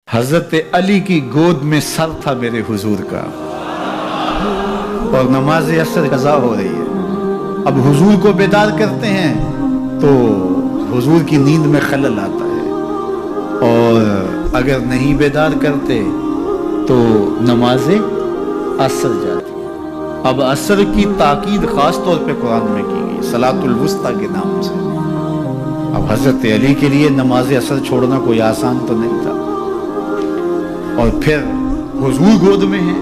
حضرت علی کی گود میں سر تھا میرے حضور کا، اور نماز عصر قضا ہو رہی ہے۔ اب حضور کو بیدار کرتے ہیں تو حضور کی نیند میں خلل آتا ہے، اور اگر نہیں بیدار کرتے تو نماز عصر جاتی ہے۔ اب عصر کی تاکید خاص طور پہ قرآن میں کی گئی صلاۃ الوسطیٰ کے نام سے۔ اب حضرت علی کے لیے نماز عصر چھوڑنا کوئی آسان تو نہیں تھا، اور پھر حضور گود میں ہیں۔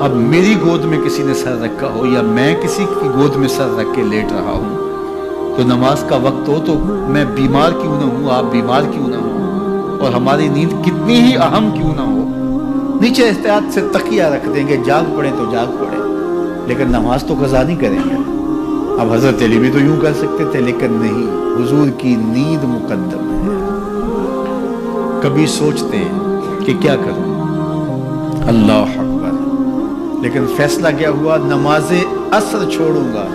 اب میری گود میں کسی نے سر رکھا ہو یا میں کسی کی گود میں سر رکھ کے لیٹ رہا ہوں تو نماز کا وقت ہو تو میں بیمار کیوں نہ ہوں، آپ بیمار کیوں نہ ہوں، اور ہماری نیند کتنی ہی اہم کیوں نہ ہو، نیچے احتیاط سے تکیہ رکھ دیں گے، جاگ پڑے تو جاگ پڑے، لیکن نماز تو قضا نہیں کریں گے۔ اب حضرت علی بھی تو یوں کر سکتے تھے، لیکن نہیں، حضور کی نیند مقدم ہے۔ کبھی سوچتے ہیں کہ کیا کروں، اللہ اکبر، لیکن فیصلہ کیا ہوا، نماز عصر چھوڑوں گا۔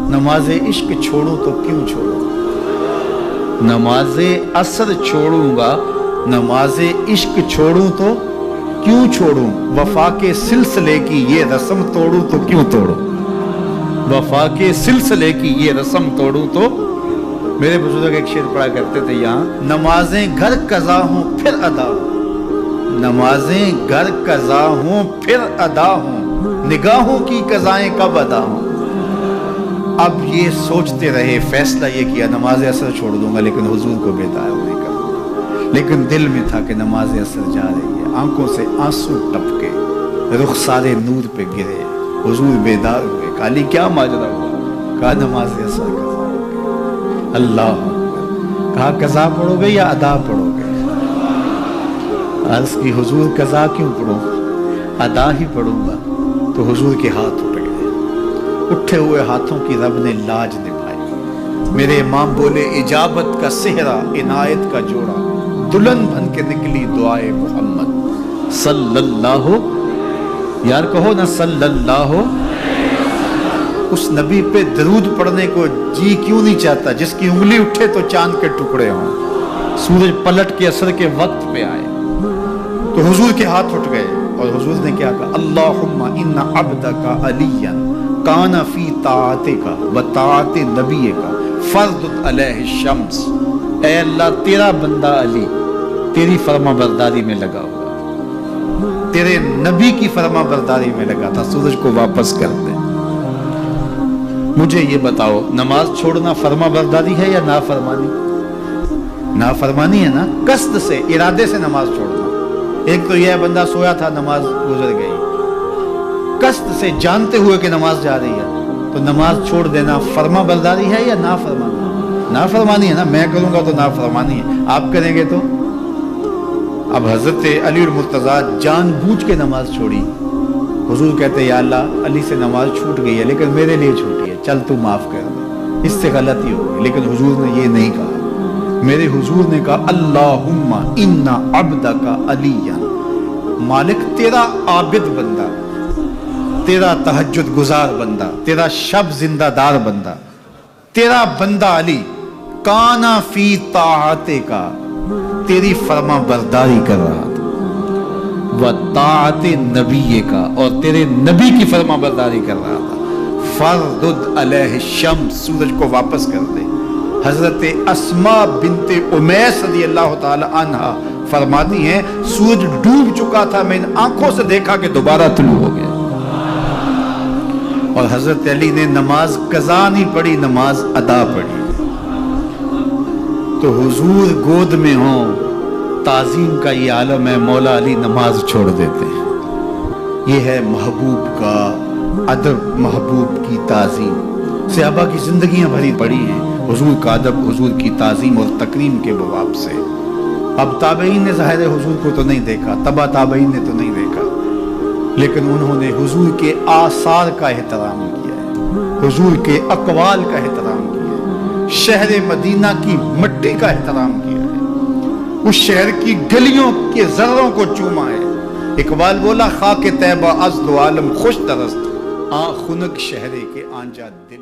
نماز عشق چھوڑوں تو کیوں چھوڑوں، نماز عصر چھوڑوں گا، نماز عشق چھوڑوں تو کیوں چھوڑوں، وفا کے سلسلے کی یہ رسم توڑوں تو کیوں توڑوں، وفا کے سلسلے کی یہ رسم توڑوں تو۔ میرے بزرگ ایک شعر پڑھا کرتے تھے یہاں، نمازیں گھر قضا ہوں پھر ادا ہوں، نمازیں گھر قضا ہوں پھر ادا ہوں، نگاہوں کی قضائیں کب ادا ہوں۔ اب یہ سوچتے رہے، فیصلہ یہ کیا نماز عصر چھوڑ دوں گا، لیکن حضور کو بیدار نہیں کروں گا۔ لیکن دل میں تھا کہ نماز عصر جا رہی ہے، آنکھوں سے آنسو ٹپکے، رخسار نور پہ گرے، حضور بیدار ہوئے، کالی کیا ماجرا ہوا، کہا نماز عصر قضا ہو گئی۔ اللہ کہا قضا پڑھو گے یا ادا پڑھو گے؟ عرض کی حضور قضا کیوں پڑھوں، ادا ہی پڑھوں گا۔ تو حضور کے ہاتھ اٹھ گئے، اٹھے ہوئے ہاتھوں کی رب نے لاج نبھائی۔ میرے امام بولے، اجابت کا صحرا عنایت کا جوڑا، دلہن بن کے نکلی دعائے محمد صلی اللہ، یار کہو نا صلی اللہ۔ اس نبی پہ درود پڑھنے کو جی کیوں نہیں چاہتا جس کی انگلی اٹھے تو چاند کے ٹکڑے ہوں، سورج پلٹ کے عصر کے وقت پہ آئے۔ تو حضور کے ہاتھ اٹھ گئے، اور حضور نے کیا کہا، اللہم ان عبدک علیٰ کان فی طاعتک و طاعت نبیک فرض علیہ الشمس۔ اے اللہ، تیرا بندہ علی تیری فرما برداری میں لگا ہوا، تیرے نبی کی فرما برداری میں لگا تھا، سورج کو واپس کر دے۔ مجھے یہ بتاؤ، نماز چھوڑنا فرما برداری ہے یا نافرمانی؟ نافرمانی ہے نا، قصد سے، ارادے سے نماز چھوڑنا۔ ایک تو یہ بندہ سویا تھا، نماز گزر گئی، قصد سے جانتے ہوئے کہ نماز جا رہی ہے تو نماز چھوڑ دینا فرما برداری ہے یا نافرمانی؟ نافرمانی ہے نا، میں کروں گا تو نافرمانی ہے، آپ کریں گے تو۔ اب حضرت علی المرتضیٰ جان بوجھ کے نماز چھوڑی۔ حضور کہتے یا اللہ، علی سے نماز چھوٹ گئی ہے لیکن میرے لیے چھوٹی ہے، چل تو معاف کر دے، اس سے غلطی ہو گئی۔ لیکن حضور نے یہ نہیں کہا، میرے حضور نے کہا اللہم ان عبدک علیٰ، مالک تیرا عابد بندہ، تیرا تہجد گزار بندہ، تیرا شب زندہ دار بندہ، تیرا بندہ علی کانا فی طاعتک، تیری فرما برداری کر رہا تھا، و طاعت نبی کا، اور تیرے نبی کی فرما برداری کر رہا تھا، فردد علیہ الشمس، سورج کو واپس کر دے۔ حضرت اسماء بنت امیس رضی اللہ تعالی عنہ فرماتی ہیں، سورج ڈوب چکا تھا، میں ان آنکھوں سے دیکھا کہ دوبارہ طلوع ہو گیا۔ اور حضرت علی نے نماز قضا نہیں پڑھی، نماز ادا پڑھی۔ تو حضور گود میں ہوں، تعظیم کا یہ عالم ہے، مولا علی نماز چھوڑ دیتے ہیں۔ یہ ہے محبوب کا ادب، محبوب کی تعظیم۔ صحابہ کی زندگیاں بھری پڑی ہیں حضور کا ادب، حضور کی تعظیم اور تکریم کے بواب سے۔ اب تابعین نے ظاہر حضور کو تو نہیں دیکھا، تبع تابعین نے تو نہیں دیکھا، لیکن انہوں نے حضور کے آثار کا احترام کیا ہے، حضور کے اقوال کا احترام کیا ہے، شہر مدینہ کی مٹی کا احترام کیا ہے، اس شہر کی گلیوں کے ذروں کو چوما ہے۔ اقبال بولا، خاک طیبہ از دو عالم خوش درست، خنک شہرے کے آنجا دل۔